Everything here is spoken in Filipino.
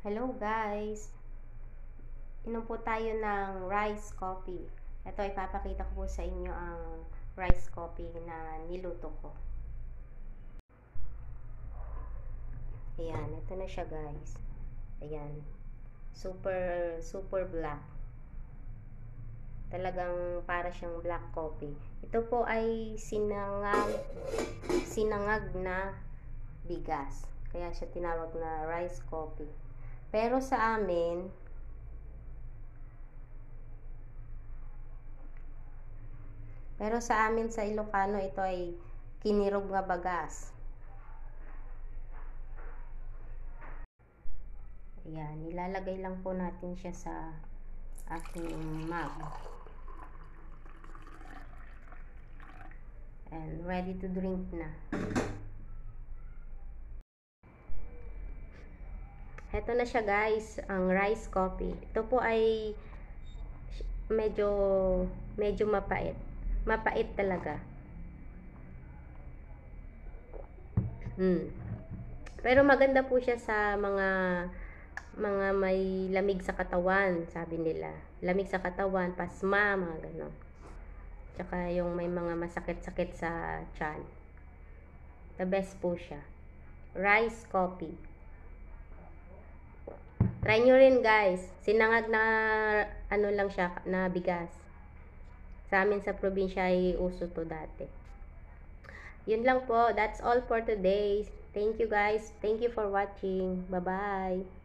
Hello guys! Inom po tayo ng rice coffee. Ito, ipapakita ko po sa inyo ang rice coffee na niluto ko. Ayan, ito na siya guys. Ayan. Super black. Talagang para siyang black coffee. Ito po ay sinangag na bigas. Kaya siya tinawag na rice coffee. Pero sa amin, sa Ilocano, ito ay kinirog nga bagas. Ayan, nilalagay lang po natin siya sa aking mug. And ready to drink na. Ito na siya guys, ang rice coffee. Ito po ay medyo mapait. Mapait talaga. Pero maganda po siya sa mga may lamig sa katawan, sabi nila. Lamig sa katawan, pasma, mga gano'n. Tsaka yung may mga masakit-sakit sa tiyan. The best po siya. Rice coffee. Try nyo rin guys. Sinangag na ano lang siya, na bigas. Sa amin sa probinsya ay uso to dati. Yun lang po. That's all for today. Thank you guys. Thank you for watching. Bye-bye.